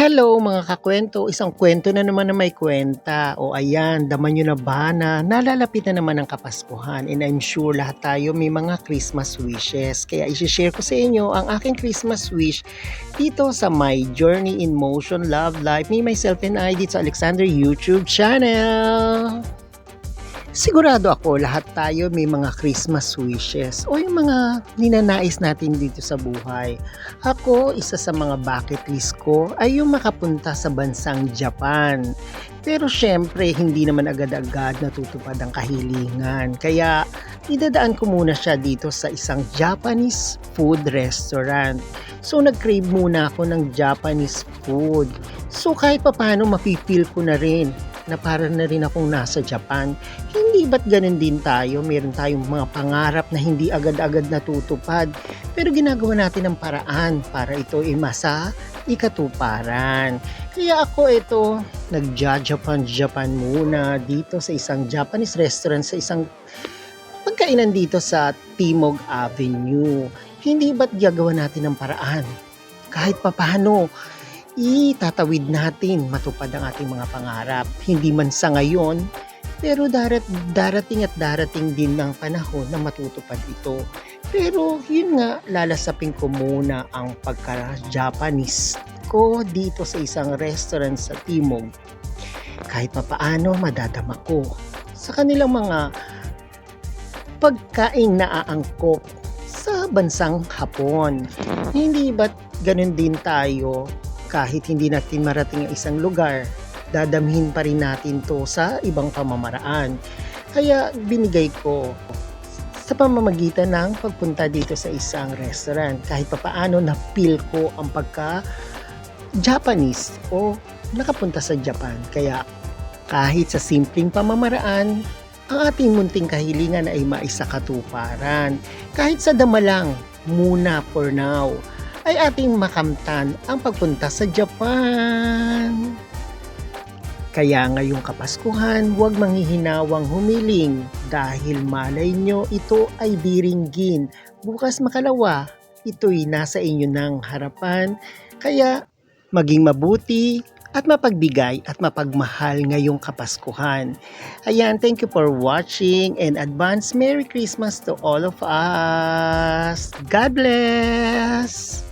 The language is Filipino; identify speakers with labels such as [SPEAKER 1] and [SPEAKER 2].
[SPEAKER 1] Hello mga kakwento, isang kwento na naman na may kwenta. O ayan, daman nyo na ba na nalalapit na naman ang Kapaskuhan, and I'm sure lahat tayo may mga Christmas wishes. Kaya isi-share ko sa inyo ang aking Christmas wish dito sa My Journey in Motion Love Life, me, myself, and I dito sa Alexander YouTube channel. Sigurado ako lahat tayo may mga Christmas wishes o yung mga ninanais natin dito sa buhay. Ako, isa sa mga bucket list ko ay yung makapunta sa bansang Japan. Pero syempre, hindi naman agad-agad natutupad ang kahilingan. Kaya, idadaan ko muna siya dito sa isang Japanese food restaurant. So, nag-crave muna ako ng Japanese food. So, kahit papaano, mapipil ko na rin na para na rin akong nasa Japan. Hindi ba't ganun din tayo? Meron tayong mga pangarap na hindi agad-agad natutupad. Pero ginagawa natin ang paraan para ito ay masa ikatuparan. Kaya ako ito, nag-Japan muna dito sa isang Japanese restaurant, sa isang pagkainan dito sa Timog Avenue. Hindi ba't gagawa natin ang paraan? Kahit papano, itatawid natin matupad ang ating mga pangarap. Hindi man sa ngayon, pero darating at darating din ng panahon na matutupad ito. Pero yun nga, lalasapin ko muna ang pagka-Japanese ko dito sa isang restaurant sa Timog. Kahit papaano, madadama ko sa kanilang mga pagkain na aangkop sa bansang Hapon. Hindi ba't ganun din tayo? Kahit hindi natin marating ang isang lugar, dadamhin pa rin natin to sa ibang pamamaraan. Kaya binigay ko sa pamamagitan ng pagpunta dito sa isang restaurant. Kahit papaano na-feel ko ang pagka-Japanese o nakapunta sa Japan. Kaya kahit sa simpleng pamamaraan, ang ating munting kahilingan ay maisakatuparan. Kahit sa dama lang, muna for now, ay ating makamtan ang pagpunta sa Japan. Kaya ngayong Kapaskuhan, huwag manghihinawang humiling dahil malay nyo ito ay diringgin. Bukas makalawa, ito'y nasa inyo ng harapan. Kaya maging mabuti at mapagbigay at mapagmahal ngayong Kapaskuhan. Ayan, thank you for watching and advance Merry Christmas to all of us. God bless!